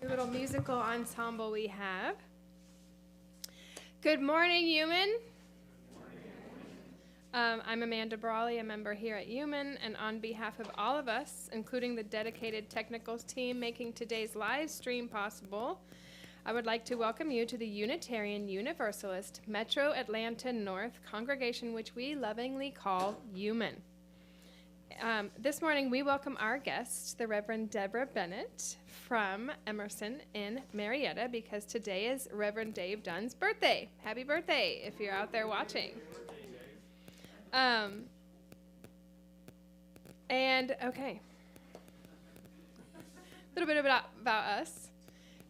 Little musical ensemble we have. Good morning, UUMAN. I'm Amanda Brawley, a member here at UUMAN, and on behalf of all of us, including the dedicated technical team making today's live stream possible, I would like to welcome you to the Unitarian Universalist Metro Atlanta North congregation, which we lovingly call UUMAN. This morning, we welcome our guest, the Reverend Deborah Bennett from Emerson in Marietta, because today is Reverend Dave Dunn's birthday. Happy birthday, if you're out there watching. Okay. A little bit about us.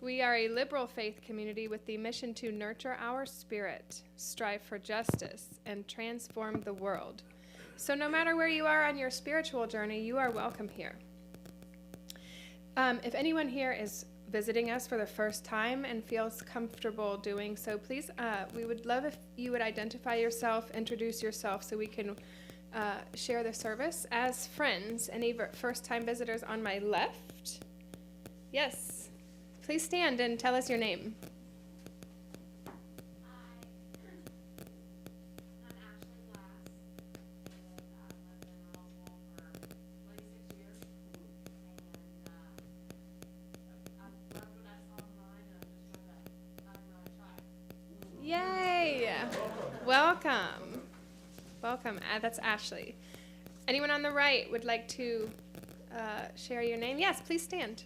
We are a liberal faith community with the mission to nurture our spirit, strive for justice, and transform the world. So no matter where you are on your spiritual journey, you are welcome here. If anyone here is visiting us for the first time and feels comfortable doing so, please, we would love if you would identify yourself, introduce yourself so we can share the service as friends. Any first-time visitors on my left? Yes. Please stand and tell us your name. Yay! Welcome. Welcome. That's Ashley. Anyone on the right would like to share your name? Yes, please stand.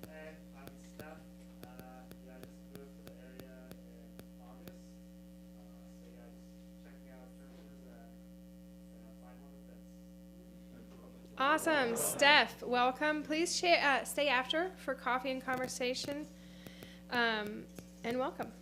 Hey, I'm Steph. I just moved to the area in August. Just checking out churches and find one that fits. Awesome. Steph, welcome. Please stay after for coffee and conversation. And welcome.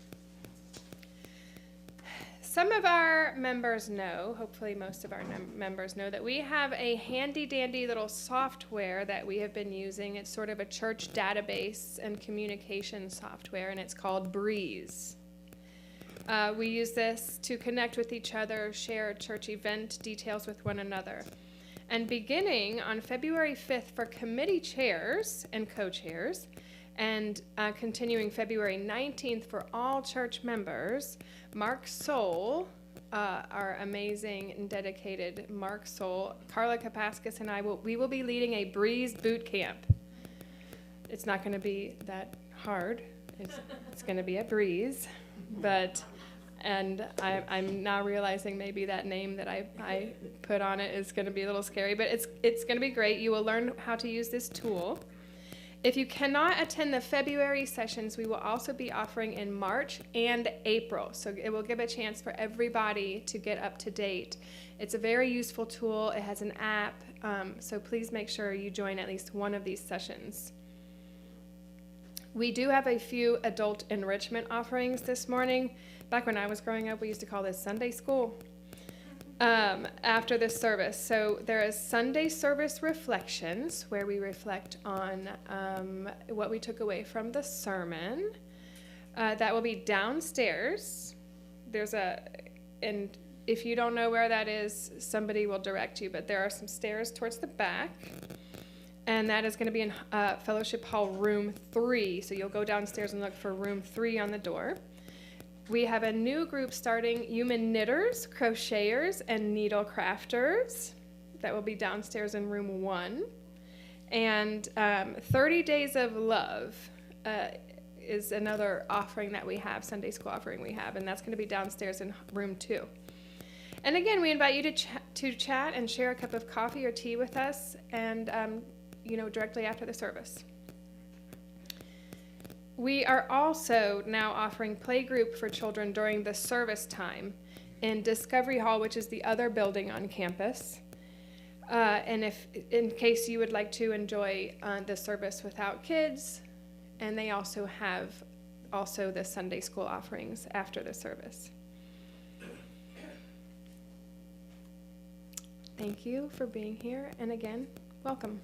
Some of our members know, hopefully most of our members know, that we have a handy-dandy little software that we have been using. It's sort of a church database and communication software, and it's called Breeze. We use this to connect with each other, share church event details with one another. And beginning on February 5th for committee chairs and co-chairs, and continuing February 19th for all church members, Mark Soul, our amazing and dedicated Mark Soul, Carla Kapaskis, and we will be leading a Breeze boot camp. It's not going to be that hard. It's going to be a breeze, and I'm now realizing maybe that name that I put on it is going to be a little scary, but it's going to be great. You will learn how to use this tool. If you cannot attend the February sessions, we will also be offering in March and April. So it will give a chance for everybody to get up to date. It's a very useful tool. It has an app. So please make sure you join at least one of these sessions. We do have a few adult enrichment offerings this morning. Back when I was growing up, we used to call this Sunday school. After this service. So there is Sunday service reflections, where we reflect on what we took away from the sermon. That will be downstairs. And if you don't know where that is, somebody will direct you, but there are some stairs towards the back. And that is going to be in Fellowship Hall Room 3. So you'll go downstairs and look for Room 3 on the door. We have a new group starting, UUMAN knitters, crocheters, and needle crafters. That will be downstairs in room 1. And 30 Days of Love is another offering that we have, Sunday school offering we have, and that's going to be downstairs in room 2. And again, we invite you to chat and share a cup of coffee or tea with us, and directly after the service. We are also now offering playgroup for children during the service time in Discovery Hall, which is the other building on campus. And in case you would like to enjoy the service without kids, and they also have the Sunday school offerings after the service. Thank you for being here, and again, welcome.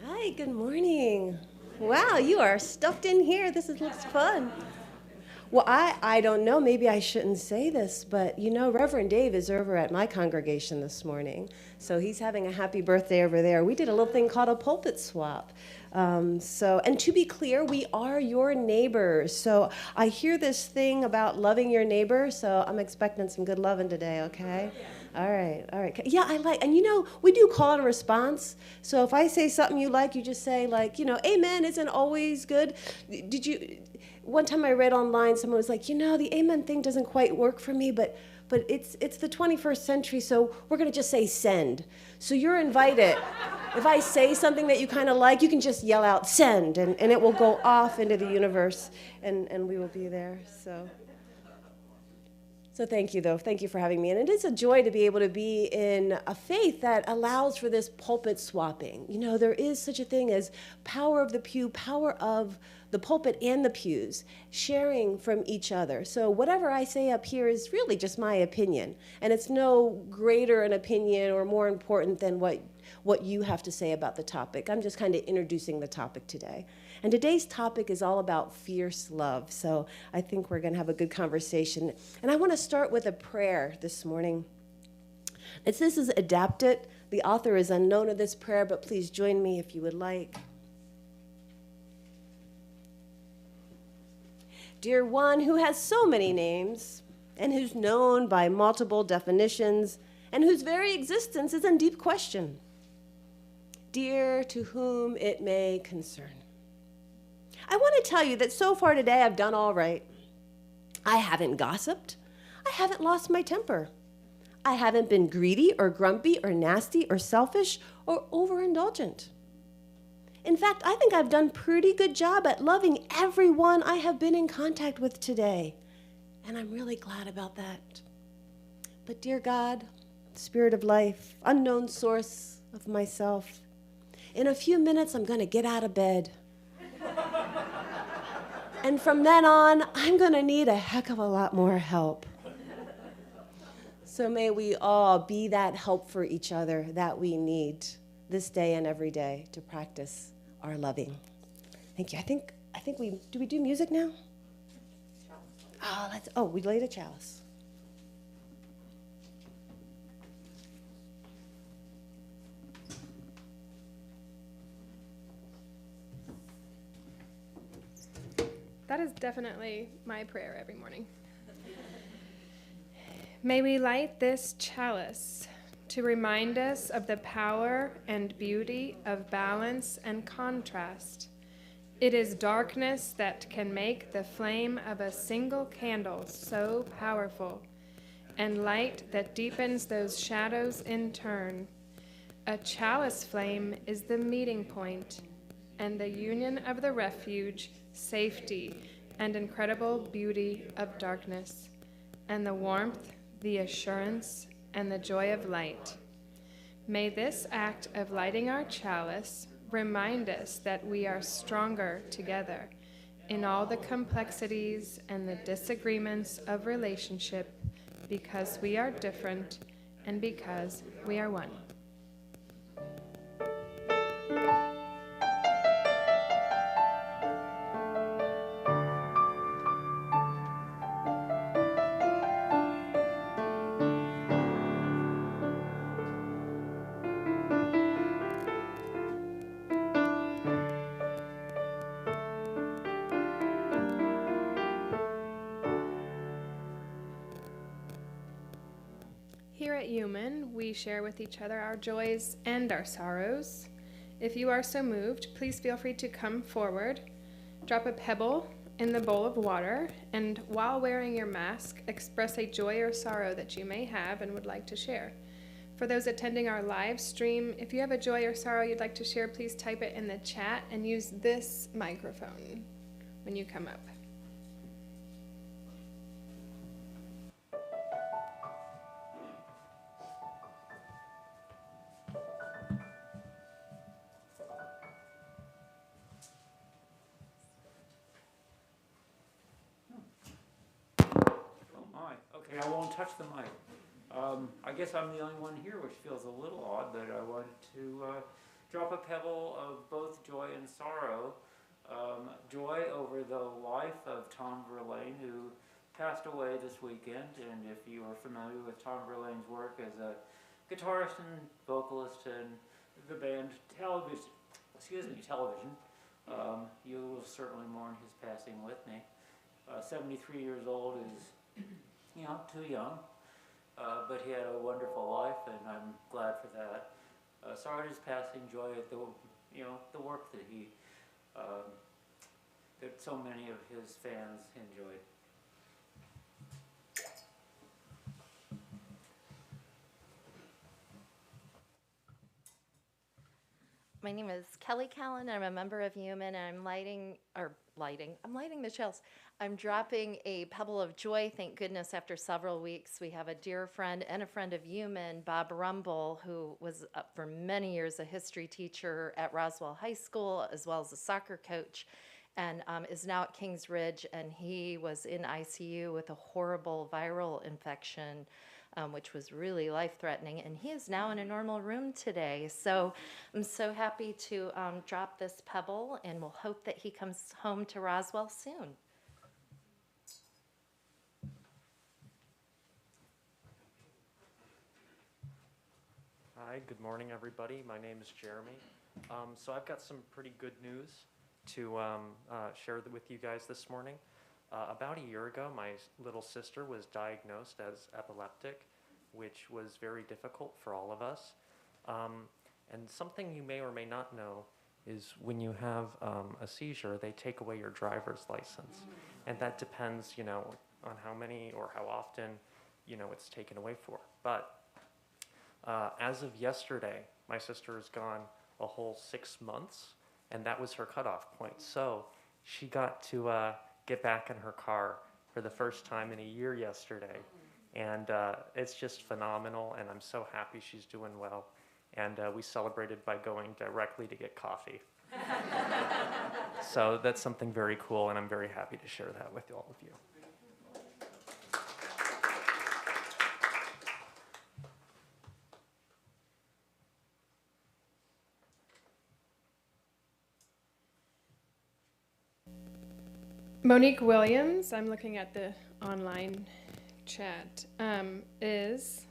Hi, good morning. Wow, you are stuffed in here. This looks fun. Well, I don't know. Maybe I shouldn't say this, but you know, Reverend Dave is over at my congregation this morning. So he's having a happy birthday over there. We did a little thing called a pulpit swap. And to be clear, we are your neighbors. So I hear this thing about loving your neighbor, so I'm expecting some good loving today, okay? All right, all right. Yeah, I like, and you know, we do call and response. So if I say something you like, you just say like, you know, amen isn't always good. One time I read online, someone was like, you know, the amen thing doesn't quite work for me, but it's the 21st century, so we're going to just say send. So you're invited. If I say something that you kind of like, you can just yell out send, and it will go off into the universe, and we will be there. So thank you, though. Thank you for having me. And it is a joy to be able to be in a faith that allows for this pulpit swapping. You know, there is such a thing as power of the pew, power of the pulpit and the pews, sharing from each other. So whatever I say up here is really just my opinion. And it's no greater an opinion or more important than what you have to say about the topic. I'm just kind of introducing the topic today. And today's topic is all about fierce love. So I think we're going to have a good conversation. And I want to start with a prayer this morning. This is adapted. The author is unknown of this prayer, but please join me if you would like. Dear one who has so many names, and who's known by multiple definitions, and whose very existence is in deep question. Dear to whom it may concern. I want to tell you that so far today I've done all right. I haven't gossiped. I haven't lost my temper. I haven't been greedy or grumpy or nasty or selfish or overindulgent. In fact, I think I've done a pretty good job at loving everyone I have been in contact with today. And I'm really glad about that. But dear God, Spirit of life, unknown source of myself, in a few minutes I'm going to get out of bed. And from then on, I'm going to need a heck of a lot more help. So may we all be that help for each other that we need this day and every day to practice our loving. Thank you. I think we do music now? We laid a chalice. That is definitely my prayer every morning. May we light this chalice to remind us of the power and beauty of balance and contrast. It is darkness that can make the flame of a single candle so powerful, and light that deepens those shadows in turn. A chalice flame is the meeting point, and the union of the refuge, safety, and incredible beauty of darkness, and the warmth, the assurance, and the joy of light. May this act of lighting our chalice remind us that we are stronger together in all the complexities and the disagreements of relationship, because we are different and because we are one. Here at UUMAN, we share with each other our joys and our sorrows. If you are so moved, please feel free to come forward, drop a pebble in the bowl of water, and while wearing your mask, express a joy or sorrow that you may have and would like to share. For those attending our live stream, if you have a joy or sorrow you'd like to share, please type it in the chat and use this microphone when you come up. Okay, I won't touch the mic. I guess I'm the only one here, which feels a little odd, but I wanted to drop a pebble of both joy and sorrow joy over the life of Tom Verlaine, who passed away this weekend. And if you are familiar with Tom Verlaine's work as a guitarist and vocalist in the band Television, you will certainly mourn his passing with me. 73 years old is, too young, but he had a wonderful life, and I'm glad for that. Sorry at his passing, joy at the work that he, that so many of his fans enjoyed. My name is Kelly Callan. I'm a member of UUMAN, and I'm lighting the shells. I'm dropping a pebble of joy, thank goodness, after several weeks. We have a dear friend and a friend of UUMAN, Bob Rumble, who was for many years a history teacher at Roswell High School, as well as a soccer coach, and is now at Kings Ridge, and he was in ICU with a horrible viral infection, which was really life-threatening, and he is now in a normal room today. So I'm so happy to drop this pebble, and we'll hope that he comes home to Roswell soon. Hi, good morning, everybody. My name is Jeremy. So I've got some pretty good news to share with you guys this morning. About a year ago, my little sister was diagnosed as epileptic, which was very difficult for all of us. And something you may or may not know is when you have a seizure, they take away your driver's license. And that depends, on how many or how often, it's taken away for. But as of yesterday, my sister has gone a whole 6 months, and that was her cutoff point. So she got to get back in her car for the first time in a year yesterday. And it's just phenomenal, and I'm so happy she's doing well. And we celebrated by going directly to get coffee. So that's something very cool, and I'm very happy to share that with all of you. Monique Williams, I'm looking at the online chat, is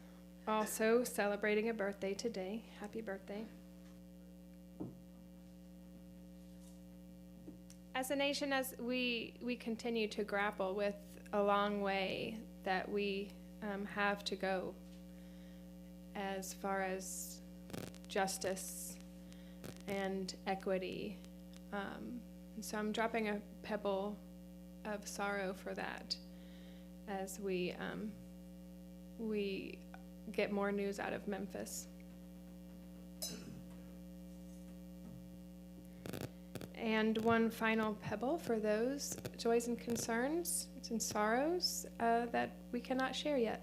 also celebrating a birthday today. Happy birthday. As a nation, as we continue to grapple with a long way that we have to go as far as justice and equity. So I'm dropping a pebble of sorrow for that as we get more news out of Memphis. And one final pebble for those joys and concerns and sorrows that we cannot share yet.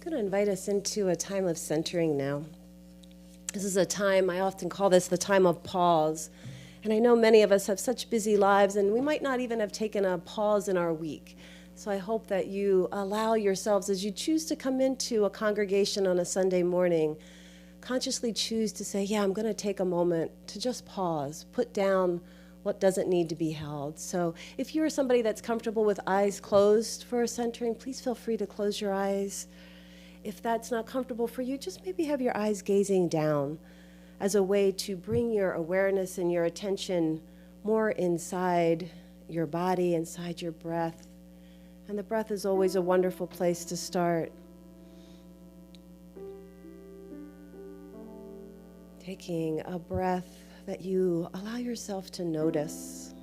I'm going to invite us into a time of centering now. This is a time, I often call this the time of pause. And I know many of us have such busy lives, and we might not even have taken a pause in our week. So I hope that you allow yourselves, as you choose to come into a congregation on a Sunday morning, consciously choose to say, yeah, I'm going to take a moment to just pause, put down what doesn't need to be held. So if you're somebody that's comfortable with eyes closed for a centering, please feel free to close your eyes. If that's not comfortable for you, just maybe have your eyes gazing down as a way to bring your awareness and your attention more inside your body, inside your breath. And the breath is always a wonderful place to start. Taking a breath that you allow yourself to notice.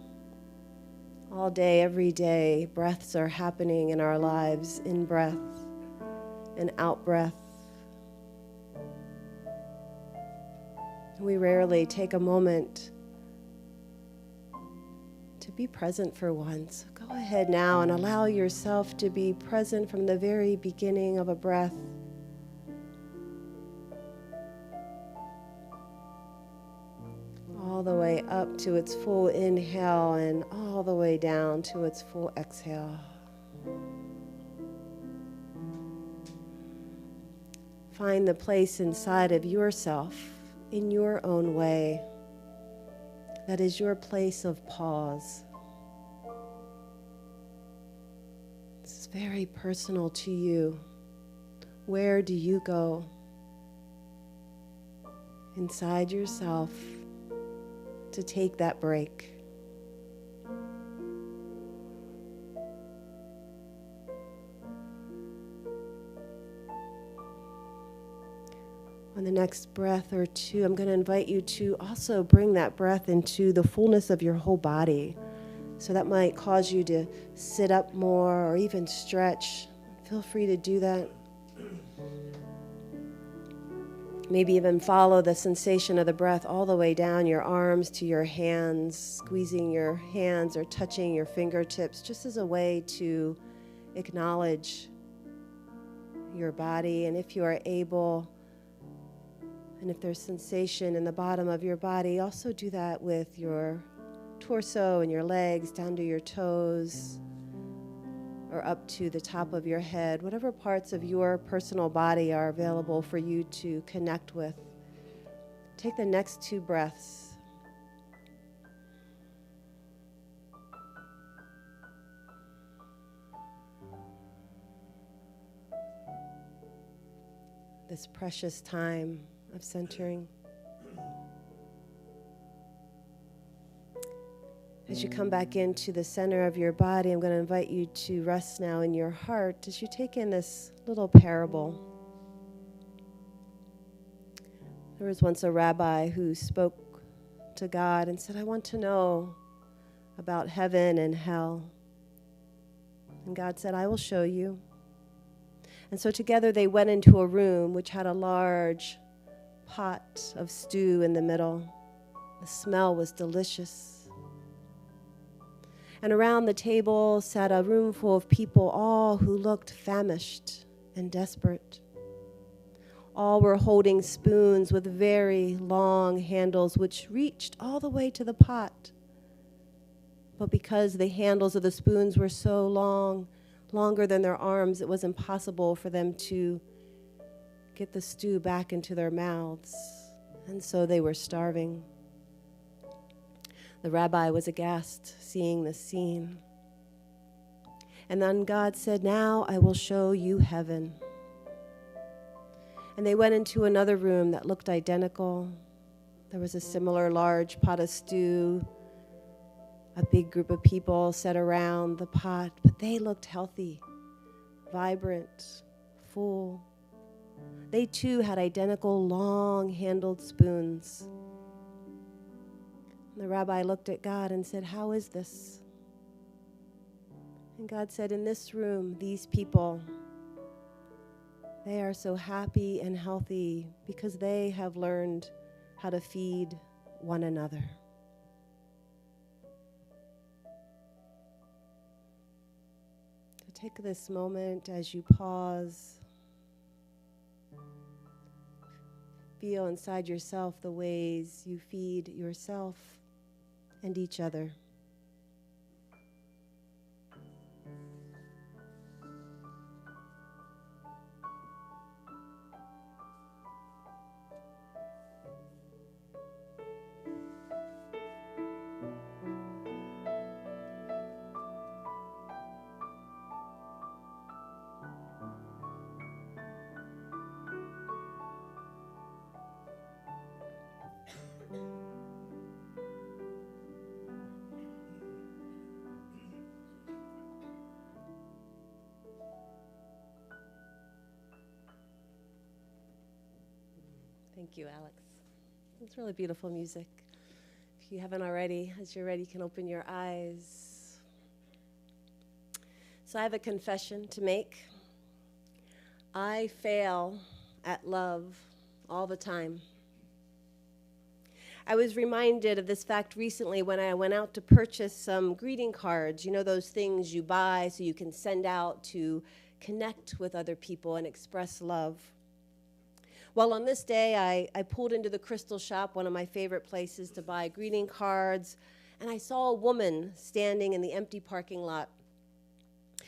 All day, every day, breaths are happening in our lives, in breath. and out breath. We rarely take a moment to be present for once. Go ahead now and allow yourself to be present from the very beginning of a breath. All the way up to its full inhale and all the way down to its full exhale. Find the place inside of yourself, in your own way, that is your place of pause. This is very personal to you. Where do you go inside yourself to take that break? On the next breath or two, I'm going to invite you to also bring that breath into the fullness of your whole body. So that might cause you to sit up more or even stretch. Feel free to do that. Maybe even follow the sensation of the breath all the way down your arms to your hands, squeezing your hands or touching your fingertips, just as a way to acknowledge your body. And if you are able, and if there's sensation in the bottom of your body, also do that with your torso and your legs down to your toes or up to the top of your head. Whatever parts of your personal body are available for you to connect with. Take the next 2 breaths. This precious time of centering. As you come back into the center of your body, I'm going to invite you to rest now in your heart as you take in this little parable. There was once a rabbi who spoke to God and said, I want to know about heaven and hell. And God said, I will show you. And so together they went into a room which had a large pot of stew in the middle. The smell was delicious. And around the table sat a room full of people, all who looked famished and desperate. All were holding spoons with very long handles which reached all the way to the pot. But because the handles of the spoons were so long, longer than their arms, it was impossible for them to get the stew back into their mouths. And so they were starving. The rabbi was aghast seeing this scene. And then God said, now I will show you heaven. And they went into another room that looked identical. There was a similar large pot of stew. A big group of people sat around the pot, but they looked healthy, vibrant, full. They too had identical long-handled spoons. And the rabbi looked at God and said, how is this? And God said, in this room, these people, they are so happy and healthy because they have learned how to feed one another. So take this moment as you pause. Feel inside yourself the ways you feed yourself and each other. Thank you, Alex. It's really beautiful music. If you haven't already, as you're ready, you can open your eyes. So I have a confession to make. I fail at love all the time. I was reminded of this fact recently when I went out to purchase some greeting cards, you know, those things you buy so you can send out to connect with other people and express love. Well, on this day, I pulled into the Crystal Shop, one of my favorite places to buy greeting cards, and I saw a woman standing in the empty parking lot.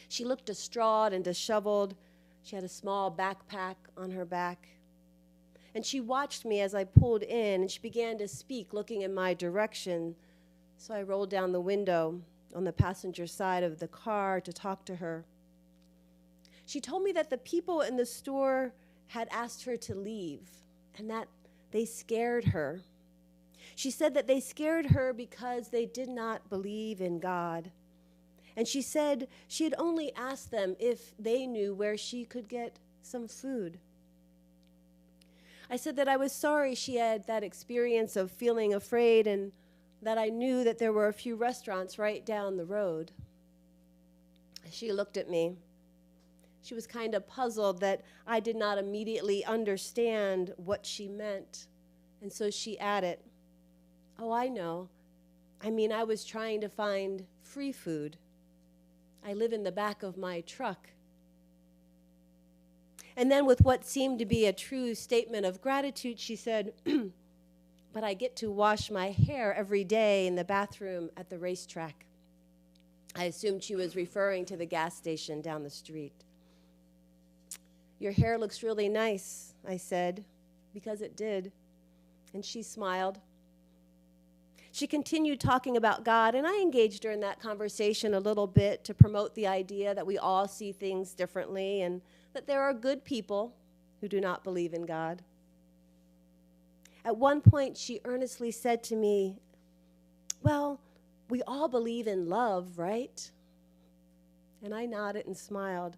She looked distraught and disheveled. She had a small backpack on her back. And she watched me as I pulled in, and she began to speak, looking in my direction. So I rolled down the window on the passenger side of the car to talk to her. She told me that the people in the store had asked her to leave, and that they scared her. She said that they scared her because they did not believe in God. And she said she had only asked them if they knew where she could get some food. I said that I was sorry she had that experience of feeling afraid and that I knew that there were a few restaurants right down the road. She looked at me. She was kind of puzzled that I did not immediately understand what she meant. And so she added, "Oh, I know. I mean, I was trying to find free food. I live in the back of my truck." And then with what seemed to be a true statement of gratitude, she said, "But I get to wash my hair every day in the bathroom at the racetrack." I assumed she was referring to the gas station down the street. "Your hair looks really nice," I said, because it did. And she smiled. She continued talking about God, and I engaged her in that conversation a little bit to promote the idea that we all see things differently and that there are good people who do not believe in God. At one point, she earnestly said to me, "Well, we all believe in love, right?" And I nodded and smiled.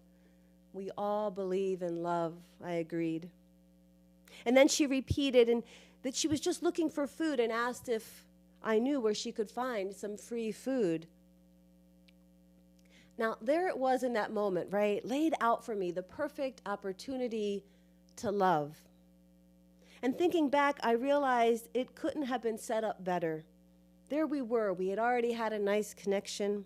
"We all believe in love," I agreed. And then she repeated and that she was just looking for food and asked if I knew where she could find some free food. Now, there it was in that moment, right? Laid out for me, the perfect opportunity to love. And thinking back, I realized it couldn't have been set up better. There we were. We had already had a nice connection.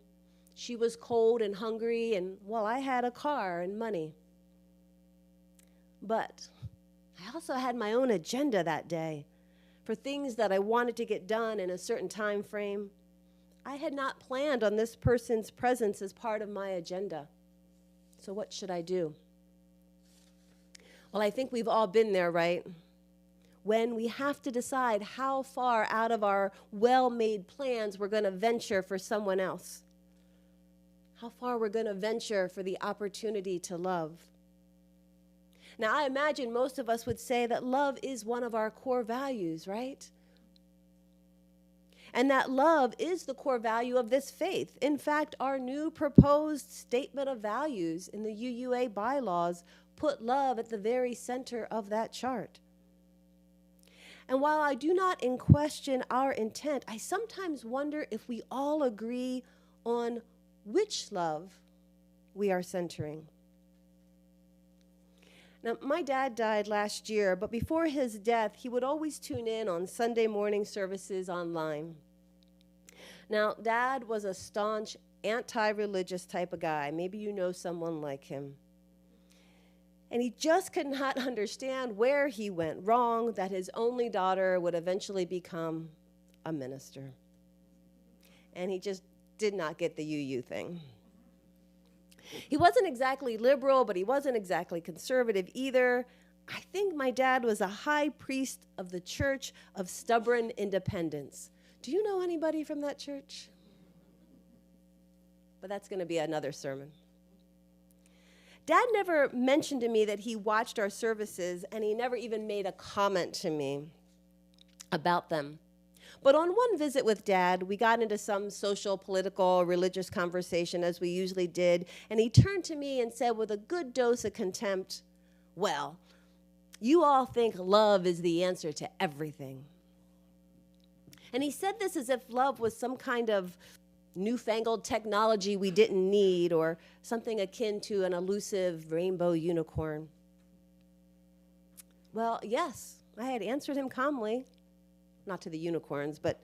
She was cold and hungry, and, well, I had a car and money. But I also had my own agenda that day for things that I wanted to get done in a certain time frame. I had not planned on this person's presence as part of my agenda. So what should I do? Well, I think we've all been there, right? When we have to decide how far out of our well-made plans we're going to venture for someone else. How far we're going to venture for the opportunity to love. Now, I imagine most of us would say that love is one of our core values, right? And that love is the core value of this faith. In fact, our new proposed statement of values in the UUA bylaws put love at the very center of that chart. And while I do not question our intent, I sometimes wonder if we all agree on which love we are centering. Now, my dad died last year, but before his death, he would always tune in on Sunday morning services online. Now, Dad was a staunch, anti-religious type of guy. Maybe you know someone like him. And he just could not understand where he went wrong, that his only daughter would eventually become a minister. And he just did not get the UU thing. He wasn't exactly liberal, but he wasn't exactly conservative either. I think my dad was a high priest of the Church of Stubborn Independence. Do you know anybody from that church? But that's going to be another sermon. Dad never mentioned to me that he watched our services, and he never even made a comment to me about them. But on one visit with Dad, we got into some social, political, religious conversation, as we usually did, and he turned to me and said with a good dose of contempt, "Well, you all think love is the answer to everything." And he said this as if love was some kind of newfangled technology we didn't need or something akin to an elusive rainbow unicorn. Well, yes, I had answered him calmly. Not to the unicorns, but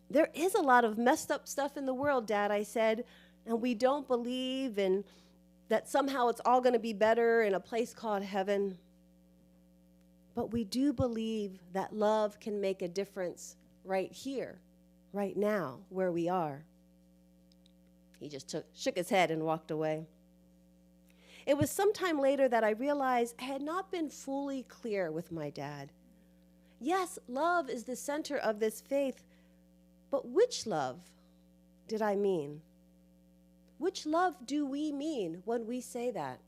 there is a lot of messed up stuff in the world, Dad, I said, and we don't believe in that somehow it's all going to be better in a place called heaven. But we do believe that love can make a difference right here, right now, where we are. He just shook his head and walked away. It was sometime later that I realized I had not been fully clear with my dad. Yes, love is the center of this faith, but which love did I mean? Which love do we mean when we say that?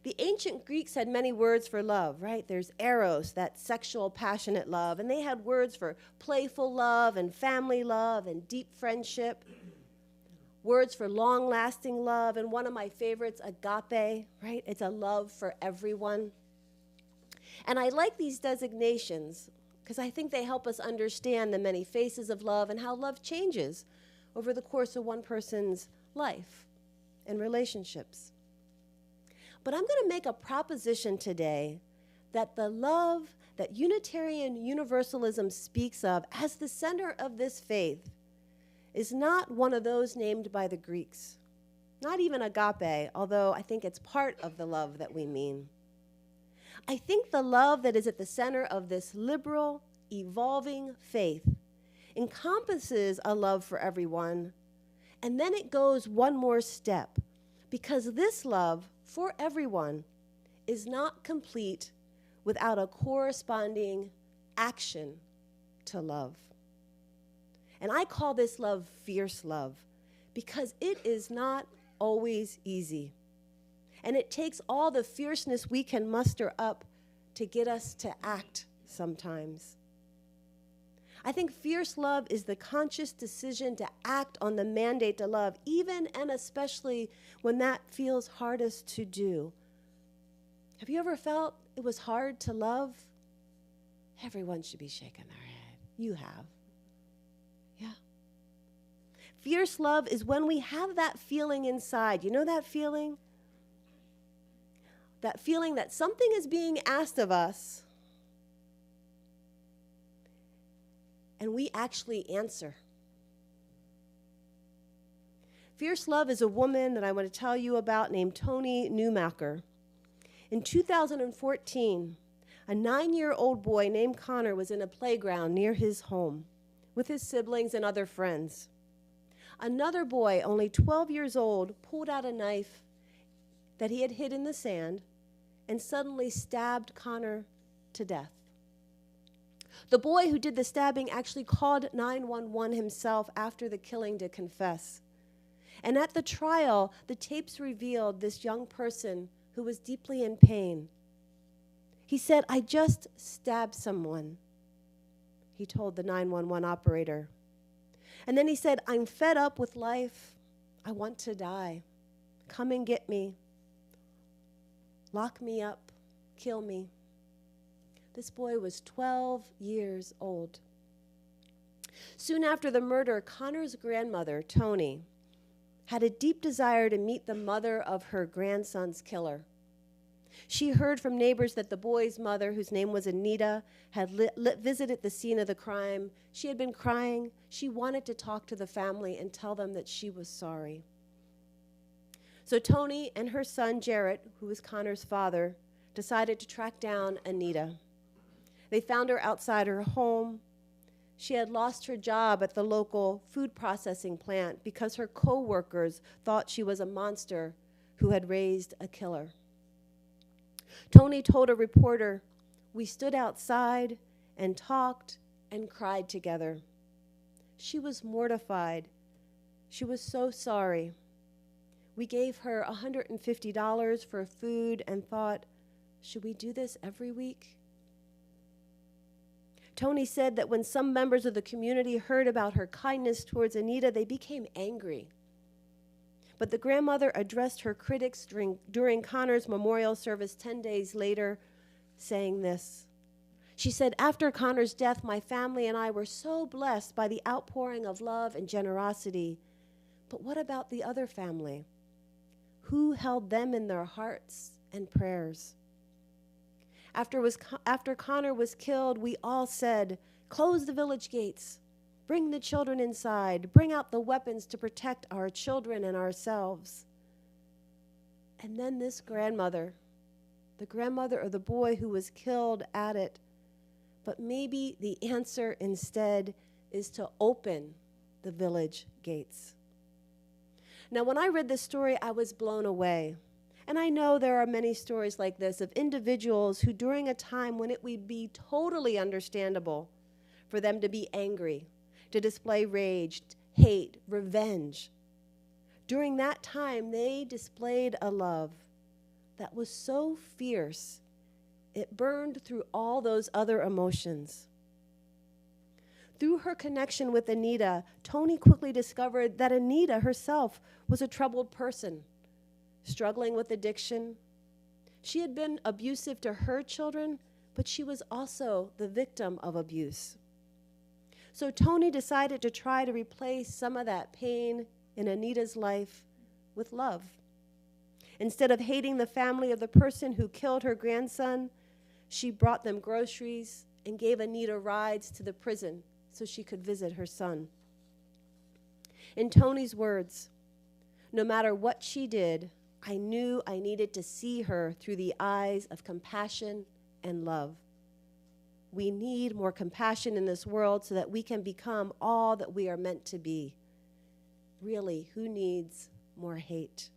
The ancient Greeks had many words for love, right? There's eros, that sexual, passionate love, and they had words for playful love and family love and deep friendship, words for long-lasting love, and one of my favorites, agape, right? It's a love for everyone. And I like these designations because I think they help us understand the many faces of love and how love changes over the course of one person's life and relationships. But I'm going to make a proposition today that the love that Unitarian Universalism speaks of as the center of this faith is not one of those named by the Greeks, not even agape, although I think it's part of the love that we mean. I think the love that is at the center of this liberal, evolving faith encompasses a love for everyone, and then it goes one more step, because this love for everyone is not complete without a corresponding action to love. And I call this love fierce love, because it is not always easy. And it takes all the fierceness we can muster up to get us to act sometimes. I think fierce love is the conscious decision to act on the mandate to love, even and especially when that feels hardest to do. Have you ever felt it was hard to love? Everyone should be shaking their head. You have. Yeah. Fierce love is when we have that feeling inside. You know that feeling? That feeling that something is being asked of us, and we actually answer. Fierce love is a woman that I want to tell you about named Toni Newmacher. In 2014, a 9-year-old boy named Connor was in a playground near his home with his siblings and other friends. Another boy, only 12 years old, pulled out a knife that he had hid in the sand and suddenly stabbed Connor to death. The boy who did the stabbing actually called 911 himself after the killing to confess. And at the trial, the tapes revealed this young person who was deeply in pain. He said, "I just stabbed someone," he told the 911 operator. And then he said, "I'm fed up with life. I want to die. Come and get me. Lock me up. Kill me." This boy was 12 years old. Soon after the murder, Connor's grandmother, Toni, had a deep desire to meet the mother of her grandson's killer. She heard from neighbors that the boy's mother, whose name was Anita, had visited the scene of the crime. She had been crying. She wanted to talk to the family and tell them that she was sorry. So Toni and her son, Jarrett, who was Connor's father, decided to track down Anita. They found her outside her home. She had lost her job at the local food processing plant because her co-workers thought she was a monster who had raised a killer. Toni told a reporter, "We stood outside and talked and cried together." She was mortified. She was so sorry. We gave her $150 for food and thought, should we do this every week? Toni said that when some members of the community heard about her kindness towards Anita, they became angry. But the grandmother addressed her critics during Connor's memorial service 10 days later, saying this. She said, "After Connor's death, my family and I were so blessed by the outpouring of love and generosity. But what about the other family? Who held them in their hearts and prayers?" After Connor was killed, we all said, "Close the village gates. Bring the children inside. Bring out the weapons to protect our children and ourselves." And then this grandmother, the grandmother of the boy who was killed at it. But maybe the answer instead is to open the village gates. Now, when I read this story, I was blown away. And I know there are many stories like this of individuals who, during a time when it would be totally understandable for them to be angry, to display rage, hate, revenge, during that time they displayed a love that was so fierce it burned through all those other emotions. Through her connection with Anita, Tony quickly discovered that Anita herself was a troubled person, struggling with addiction. She had been abusive to her children, but she was also the victim of abuse. So Tony decided to try to replace some of that pain in Anita's life with love. Instead of hating the family of the person who killed her grandson, she brought them groceries and gave Anita rides to the prison so she could visit her son. In Tony's words, "No matter what she did, I knew I needed to see her through the eyes of compassion and love. We need more compassion in this world so that we can become all that we are meant to be. Really, who needs more hate?"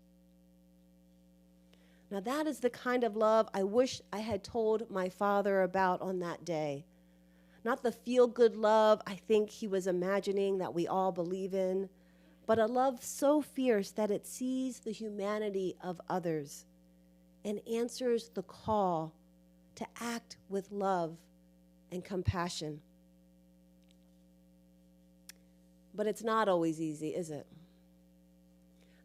Now that is the kind of love I wish I had told my father about on that day. Not the feel-good love I think he was imagining that we all believe in, but a love so fierce that it sees the humanity of others and answers the call to act with love and compassion. But it's not always easy, is it?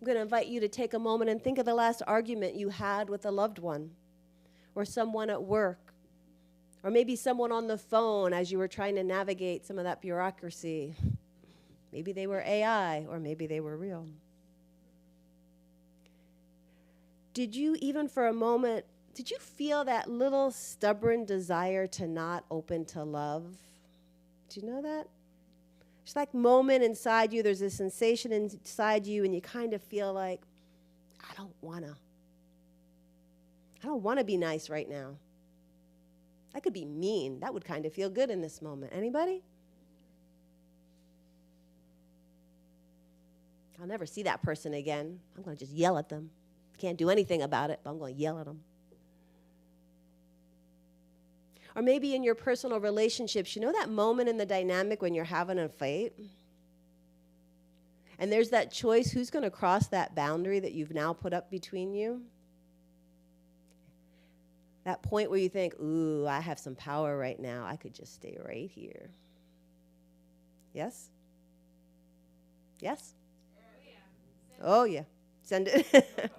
I'm going to invite you to take a moment and think of the last argument you had with a loved one, or someone at work, or maybe someone on the phone as you were trying to navigate some of that bureaucracy. Maybe they were AI, or maybe they were real. Did you, even for a moment, did you feel that little stubborn desire to not open to love? Do you know that? It's like moment inside you, there's a sensation inside you, and you kind of feel like, I don't want to be nice right now. I could be mean. That would kind of feel good in this moment. Anybody? I'll never see that person again. I'm going to just yell at them. Can't do anything about it, but I'm going to yell at them. Or maybe in your personal relationships, you know that moment in the dynamic when you're having a fight? And there's that choice, who's going to cross that boundary that you've now put up between you? That point where you think, ooh, I have some power right now. I could just stay right here. Yes? Yes? Oh, yeah. Send it.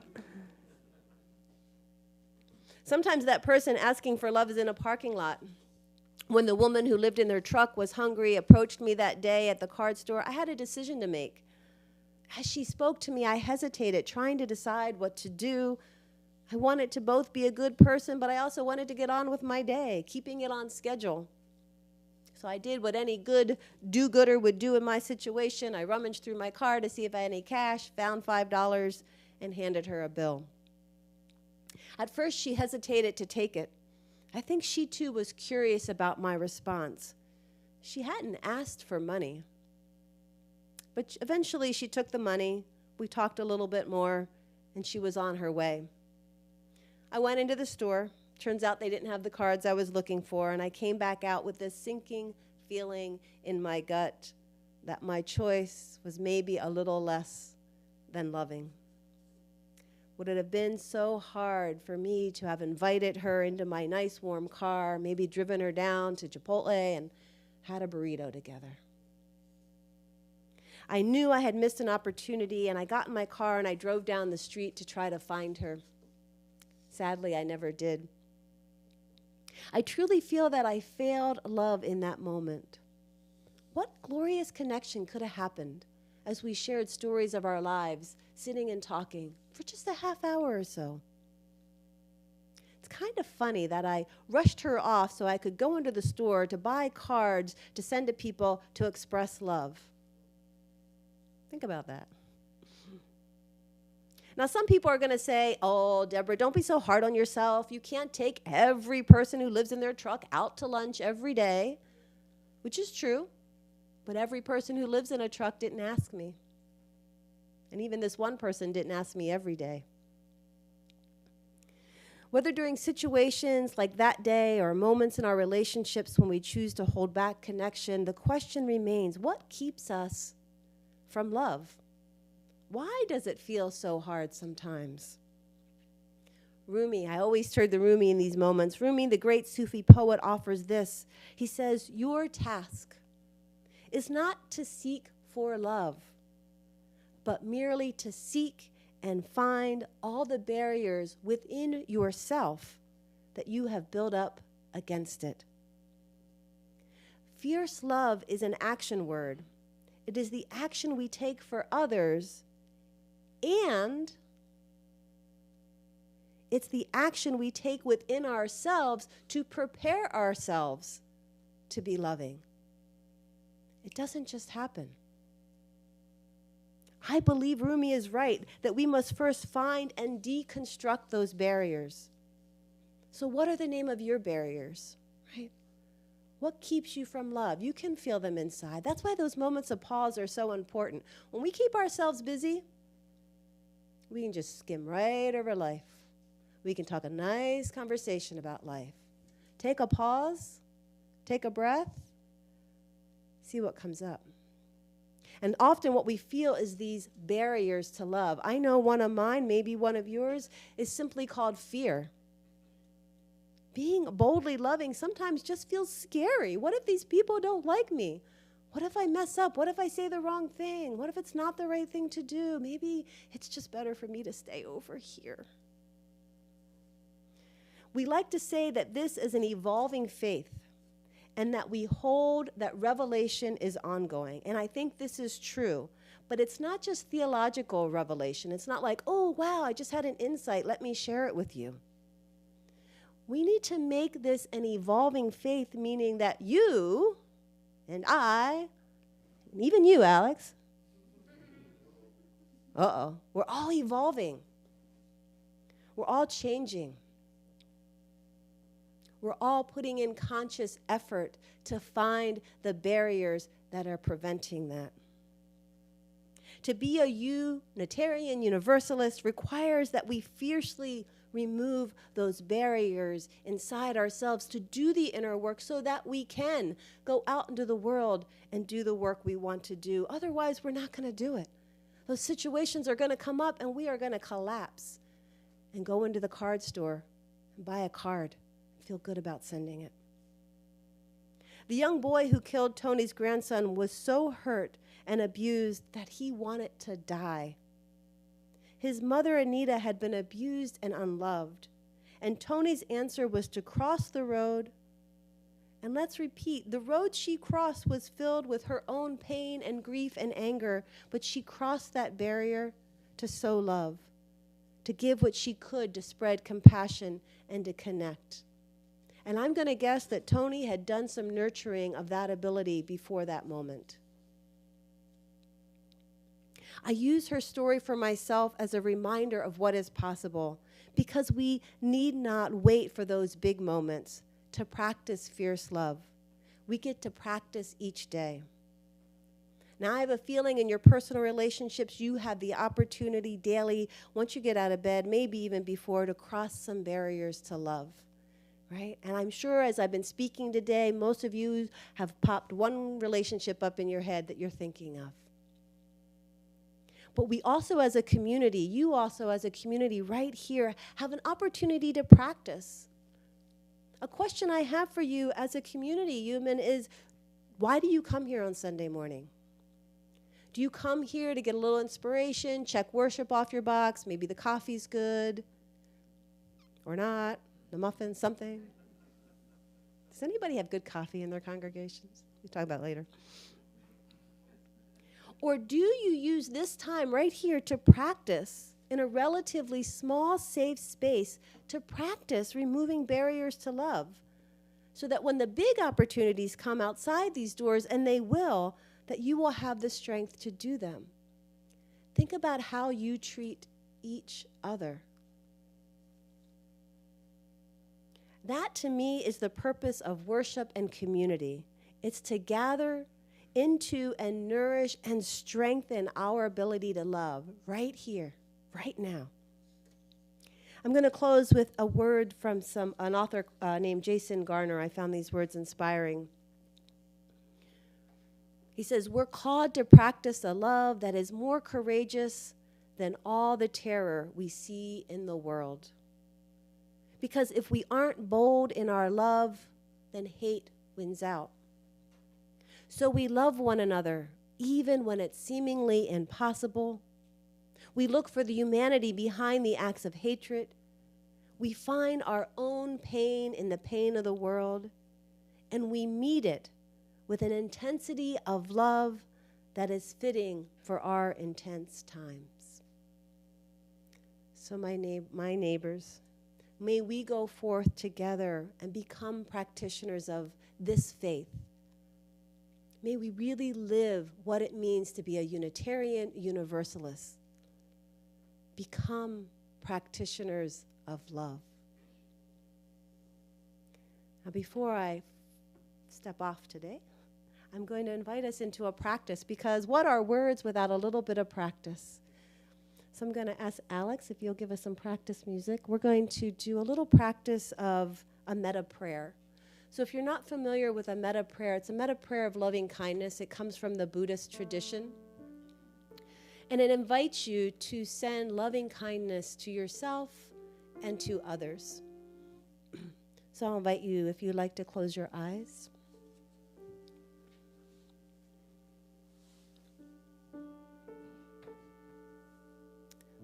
Sometimes that person asking for love is in a parking lot. When the woman who lived in their truck was hungry approached me that day at the card store, I had a decision to make. As she spoke to me, I hesitated, trying to decide what to do. I wanted to both be a good person, but I also wanted to get on with my day, keeping it on schedule. So I did what any good do-gooder would do in my situation. I rummaged through my car to see if I had any cash, found $5, and handed her a bill. At first, she hesitated to take it. I think she, too, was curious about my response. She hadn't asked for money. But eventually, she took the money. We talked a little bit more, and she was on her way. I went into the store. Turns out they didn't have the cards I was looking for, and I came back out with this sinking feeling in my gut that my choice was maybe a little less than loving. Would it have been so hard for me to have invited her into my nice warm car, maybe driven her down to Chipotle and had a burrito together? I knew I had missed an opportunity, and I got in my car and I drove down the street to try to find her. Sadly, I never did. I truly feel that I failed love in that moment. What glorious connection could have happened as we shared stories of our lives, sitting and talking for just a half hour or so? It's kind of funny that I rushed her off so I could go into the store to buy cards to send to people to express love. Think about that. Now, some people are going to say, oh, Deborah, don't be so hard on yourself. You can't take every person who lives in their truck out to lunch every day, which is true. But every person who lives in a truck didn't ask me. And even this one person didn't ask me every day. Whether during situations like that day or moments in our relationships when we choose to hold back connection, the question remains, what keeps us from love? Why does it feel so hard sometimes? Rumi, I always turn to Rumi in these moments. Rumi, the great Sufi poet, offers this. He says, your task is not to seek for love, but merely to seek and find all the barriers within yourself that you have built up against it. Fierce love is an action word. It is the action we take for others, and it's the action we take within ourselves to prepare ourselves to be loving. It doesn't just happen. I believe Rumi is right that we must first find and deconstruct those barriers. So what are the name of your barriers, right? What keeps you from love? You can feel them inside. That's why those moments of pause are so important. When we keep ourselves busy, we can just skim right over life. We can talk a nice conversation about life. Take a pause, take a breath, see what comes up. And often what we feel is these barriers to love. I know one of mine, maybe one of yours, is simply called fear. Being boldly loving sometimes just feels scary. What if these people don't like me? What if I mess up? What if I say the wrong thing? What if it's not the right thing to do? Maybe it's just better for me to stay over here. We like to say that this is an evolving faith and that we hold that revelation is ongoing. And I think this is true. But it's not just theological revelation. It's not like, oh, wow, I just had an insight. Let me share it with you. We need to make this an evolving faith, meaning that you and I, and even you, Alex, we're all evolving. We're all changing. We're all putting in conscious effort to find the barriers that are preventing that. To be a Unitarian Universalist requires that we fiercely remove those barriers inside ourselves to do the inner work so that we can go out into the world and do the work we want to do. Otherwise, we're not going to do it. Those situations are going to come up and we are going to collapse and go into the card store and buy a card. Feel good about sending it. The young boy who killed Tony's grandson was so hurt and abused that he wanted to die. His mother, Anita, had been abused and unloved, and Tony's answer was to cross the road. And let's repeat, the road she crossed was filled with her own pain and grief and anger, but she crossed that barrier to sow love, to give what she could to spread compassion and to connect. And I'm going to guess that Tony had done some nurturing of that ability before that moment. I use her story for myself as a reminder of what is possible, because we need not wait for those big moments to practice fierce love. We get to practice each day. Now, I have a feeling in your personal relationships, you have the opportunity daily, once you get out of bed, maybe even before, to cross some barriers to love. Right? And I'm sure as I've been speaking today, most of you have popped one relationship up in your head that you're thinking of. But we also as a community, you also as a community right here, have an opportunity to practice. A question I have for you as a community, UUMAN, is why do you come here on Sunday morning? Do you come here to get a little inspiration, check worship off your box, maybe the coffee's good or not? The muffins, something. Does anybody have good coffee in their congregations? We'll talk about it later. Or do you use this time right here to practice in a relatively small, safe space to practice removing barriers to love, so that when the big opportunities come outside these doors, and they will, that you will have the strength to do them. Think about how you treat each other. That, to me, is the purpose of worship and community. It's to gather into and nourish and strengthen our ability to love right here, right now. I'm going to close with a word from an author named Jason Garner. I found these words inspiring. He says, "We're called to practice a love that is more courageous than all the terror we see in the world. Because if we aren't bold in our love, then hate wins out. So we love one another, even when it's seemingly impossible. We look for the humanity behind the acts of hatred. We find our own pain in the pain of the world, and we meet it with an intensity of love that is fitting for our intense times." So my neighbors, may we go forth together and become practitioners of this faith. May we really live what it means to be a Unitarian Universalist. Become practitioners of love. Now, before I step off today, I'm going to invite us into a practice, because what are words without a little bit of practice? So I'm going to ask Alex if you'll give us some practice music. We're going to do a little practice of a metta prayer. So if you're not familiar with a metta prayer, it's a metta prayer of loving kindness. It comes from the Buddhist tradition. And it invites you to send loving kindness to yourself and to others. So I'll invite you, if you'd like, to close your eyes.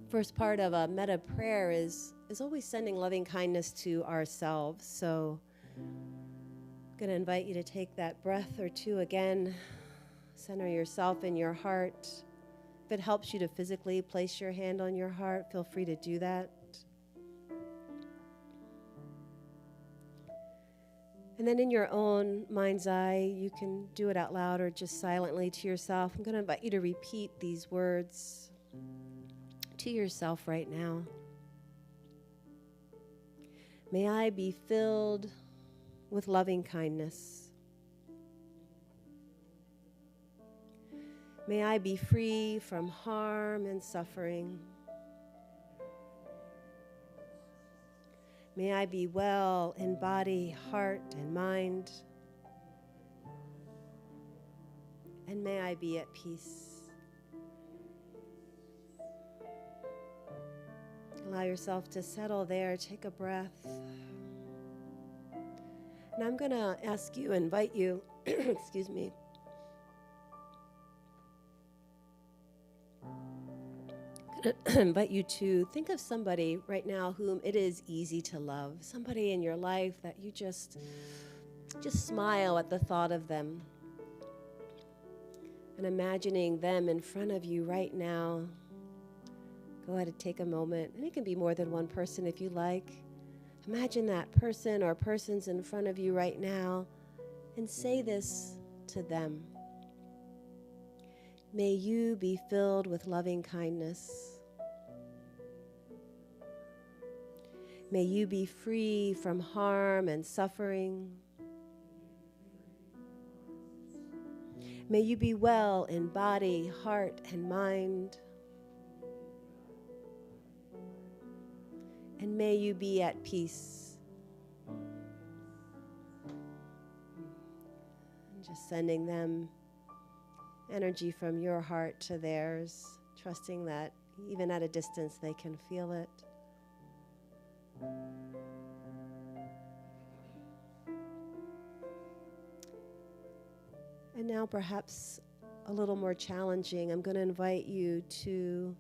First part of a metta prayer is always sending loving kindness to ourselves. So I'm going to invite you to take that breath or two again. Center yourself in your heart. If it helps you to physically place your hand on your heart, feel free to do that. And then in your own mind's eye, you can do it out loud or just silently to yourself. I'm going to invite you to repeat these words to yourself right now. May I be filled with loving kindness. May I be free from harm and suffering. May I be well in body, heart, and mind. And may I be at peace. Allow yourself to settle there. Take a breath. And I'm going to ask you, invite you, excuse me. Invite you to think of somebody right now whom it is easy to love. Somebody in your life that you just smile at the thought of them. And imagining them in front of you right now. Go ahead and take a moment. And it can be more than one person if you like. Imagine that person or persons in front of you right now and say this to them. May you be filled with loving kindness. May you be free from harm and suffering. May you be well in body, heart, and mind. And may you be at peace. And just sending them energy from your heart to theirs, trusting that even at a distance they can feel it. And now perhaps a little more challenging, I'm going to invite you to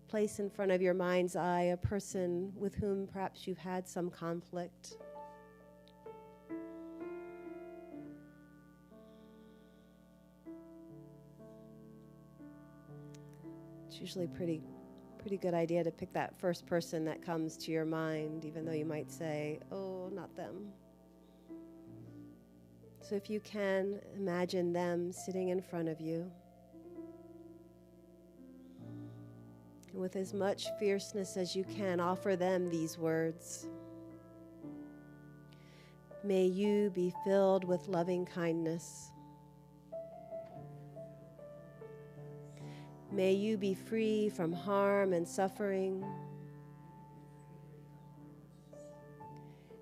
place in front of your mind's eye a person with whom perhaps you've had some conflict. It's usually pretty Pretty good idea to pick that first person that comes to your mind, even though you might say, oh, not them. So if you can, imagine them sitting in front of you. And with as much fierceness as you can, offer them these words. May you be filled with loving kindness. May you be free from harm and suffering.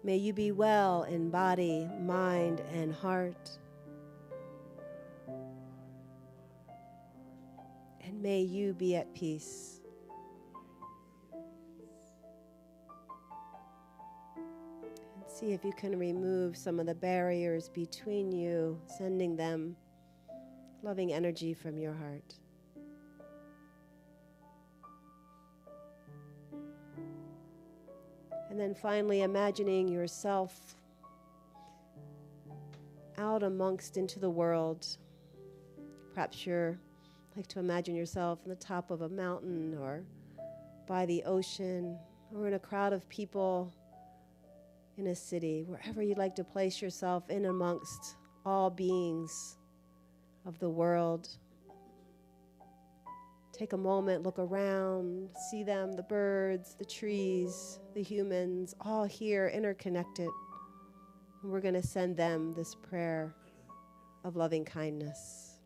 May you be well in body, mind, and heart. And may you be at peace. And see if you can remove some of the barriers between you, sending them loving energy from your heart. And then finally imagining yourself out amongst into the world. Perhaps you're like to imagine yourself on the top of a mountain or by the ocean or in a crowd of people in a city, wherever you'd like to place yourself in amongst all beings of the world. Take a moment, look around, see them, the birds, the trees, the humans, all here interconnected. And we're going to send them this prayer of loving kindness.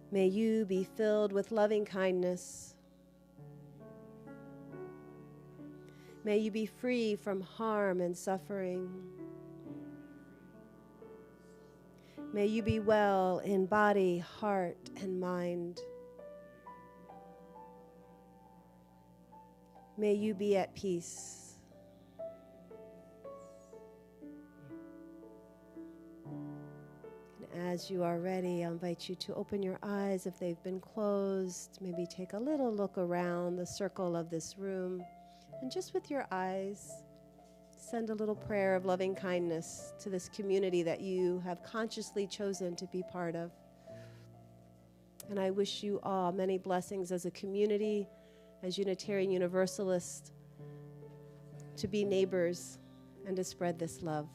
May you be filled with loving kindness. May you be free from harm and suffering. May you be well in body, heart, and mind. May you be at peace. And as you are ready, I invite you to open your eyes if they've been closed. Maybe take a little look around the circle of this room. And just with your eyes, send a little prayer of loving kindness to this community that you have consciously chosen to be part of. And I wish you all many blessings as a community, as Unitarian Universalists, to be neighbors and to spread this love.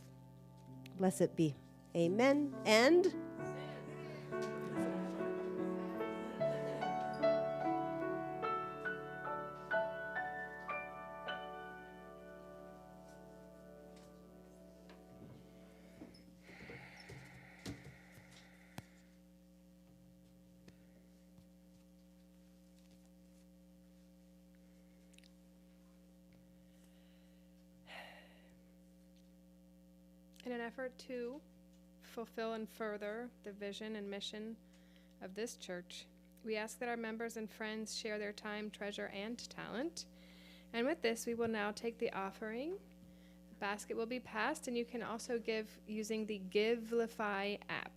Blessed be. Amen. And in an effort to fulfill and further the vision and mission of this church, we ask that our members and friends share their time, treasure, and talent. And with this, we will now take the offering. The basket will be passed, and you can also give using the Givelify app.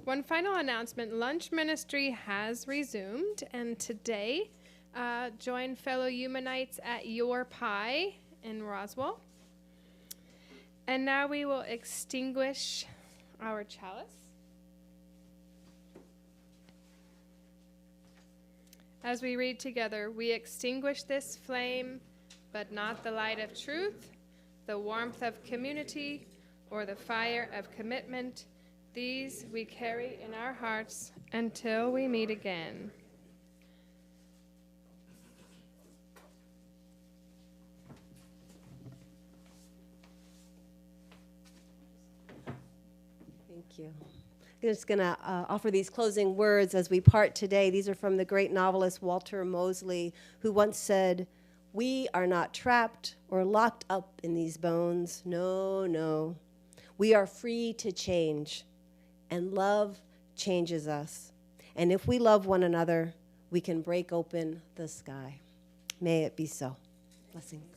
One final announcement, lunch ministry has resumed, and today join fellow UUMANites at Your Pie in Roswell. And now we will extinguish our chalice. As we read together, we extinguish this flame, but not the light of truth, the warmth of community, or the fire of commitment. These we carry in our hearts until we meet again. Thank you. I'm just going to offer these closing words as we part today. These are from the great novelist Walter Mosley, who once said, "We are not trapped or locked up in these bones. No, no. We are free to change, and love changes us. And if we love one another, we can break open the sky." May it be so. Blessings.